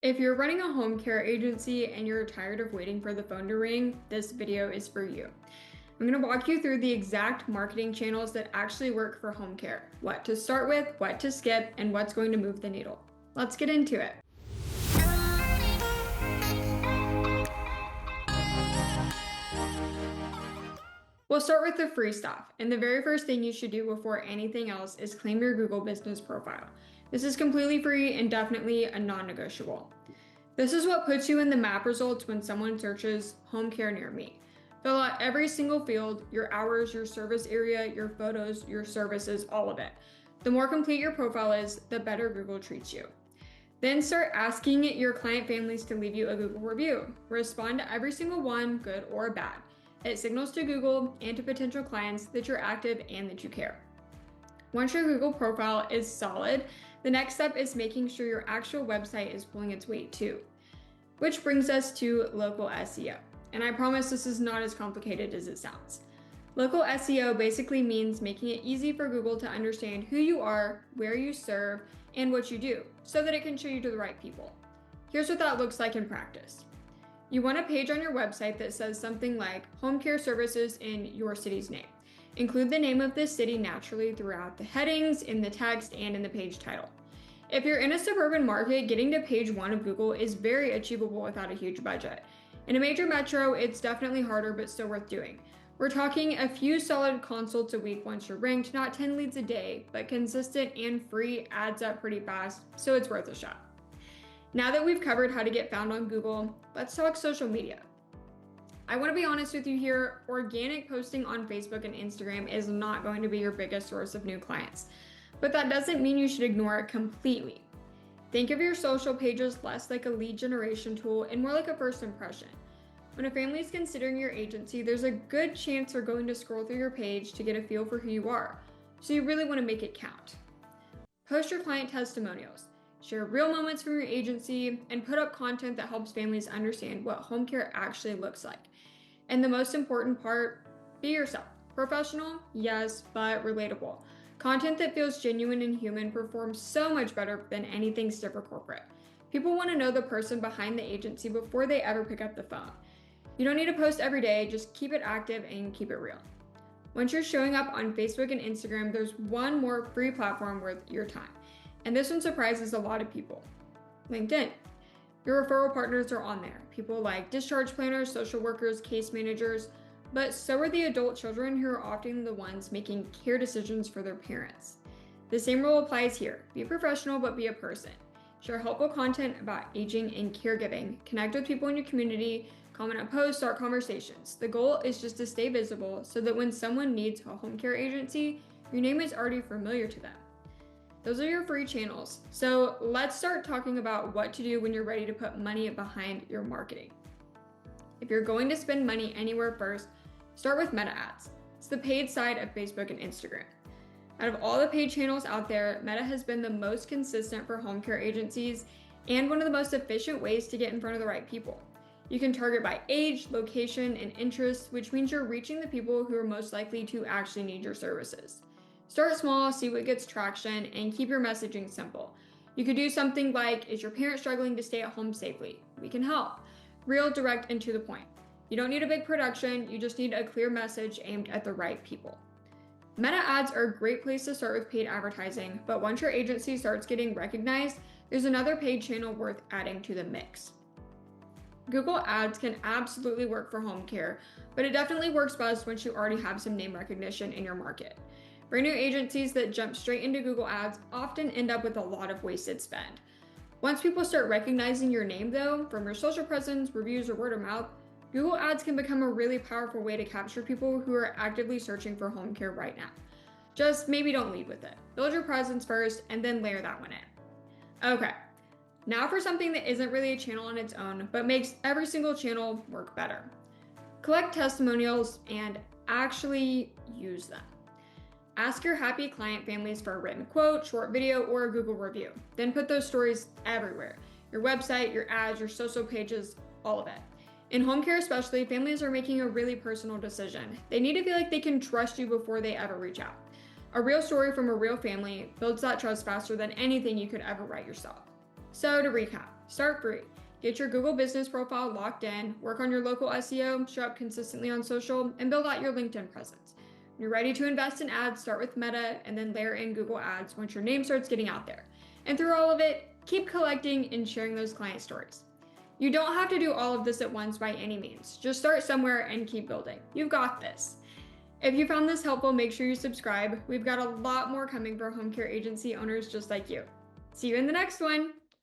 If you're running a home care agency and you're tired of waiting for the phone to ring, this video is for you. I'm going to walk you through the exact marketing channels that actually work for home care, what to start with, what to skip, and what's going to move the needle. Let's get into it. We'll start with the free stuff, and the very first thing you should do before anything else is claim your Google Business profile. This is completely free and definitely a non-negotiable. This is what puts you in the map results when someone searches home care near me. Fill out every single field, your hours, your service area, your photos, your services, all of it. The more complete your profile is, the better Google treats you. Then start asking your client families to leave you a Google review. Respond to every single one, good or bad. It signals to Google and to potential clients that you're active and that you care. Once your Google profile is solid, the next step is making sure your actual website is pulling its weight too. Which brings us to local SEO. And I promise this is not as complicated as it sounds. Local SEO basically means making it easy for Google to understand who you are, where you serve, and what you do, so that it can show you to the right people. Here's what that looks like in practice. You want a page on your website that says something like home care services in your city's name. Include the name of this city naturally throughout the headings, in the text, and in the page title. If you're in a suburban market, getting to page 1 of Google is very achievable without a huge budget. In a major metro, it's definitely harder, but still worth doing. We're talking a few solid consults a week once you're ranked, not 10 leads a day, but consistent and free adds up pretty fast, so it's worth a shot. Now that we've covered how to get found on Google, let's talk social media. I want to be honest with you here, organic posting on Facebook and Instagram is not going to be your biggest source of new clients, but that doesn't mean you should ignore it completely. Think of your social pages less like a lead generation tool and more like a first impression. When a family is considering your agency, there's a good chance they're going to scroll through your page to get a feel for who you are, so you really want to make it count. Post your client testimonials. Share real moments from your agency, and put up content that helps families understand what home care actually looks like. And the most important part, be yourself. Professional, yes, but relatable. Content that feels genuine and human performs so much better than anything stiff or corporate. People want to know the person behind the agency before they ever pick up the phone. You don't need to post every day, just keep it active and keep it real. Once you're showing up on Facebook and Instagram, there's one more free platform worth your time. And this one surprises a lot of people. LinkedIn. Your referral partners are on there. People like discharge planners, social workers, case managers, but so are the adult children who are often the ones making care decisions for their parents. The same rule applies here. Be professional, but be a person. Share helpful content about aging and caregiving. Connect with people in your community, comment on posts, start conversations. The goal is just to stay visible so that when someone needs a home care agency, your name is already familiar to them. Those are your free channels. So let's start talking about what to do when you're ready to put money behind your marketing. If you're going to spend money anywhere first, start with Meta ads. It's the paid side of Facebook and Instagram. Out of all the paid channels out there, Meta has been the most consistent for home care agencies and one of the most efficient ways to get in front of the right people. You can target by age, location, and interest, which means you're reaching the people who are most likely to actually need your services. Start small, see what gets traction, and keep your messaging simple. You could do something like, is your parent struggling to stay at home safely? We can help. Real, direct, and to the point. You don't need a big production, you just need a clear message aimed at the right people. Meta ads are a great place to start with paid advertising, but once your agency starts getting recognized, there's another paid channel worth adding to the mix. Google Ads can absolutely work for home care, but it definitely works best once you already have some name recognition in your market. Brand new agencies that jump straight into Google Ads often end up with a lot of wasted spend. Once people start recognizing your name though, from your social presence, reviews, or word of mouth, Google Ads can become a really powerful way to capture people who are actively searching for home care right now. Just maybe don't lead with it. Build your presence first and then layer that one in. Okay, now for something that isn't really a channel on its own, but makes every single channel work better. Collect testimonials and actually use them. Ask your happy client families for a written quote, short video, or a Google review. Then put those stories everywhere. Your website, your ads, your social pages, all of it. In home care especially, families are making a really personal decision. They need to feel like they can trust you before they ever reach out. A real story from a real family builds that trust faster than anything you could ever write yourself. So to recap, Start free. Get your Google business profile locked in, work on your local SEO, show up consistently on social, and build out your LinkedIn presence. When you're ready to invest in ads, start with Meta and then layer in Google Ads once your name starts getting out there. And through all of it, keep collecting and sharing those client stories. You don't have to do all of this at once by any means. Just start somewhere and keep building. You've got this. If you found this helpful, make sure you subscribe. We've got a lot more coming for home care agency owners just like you. See you in the next one.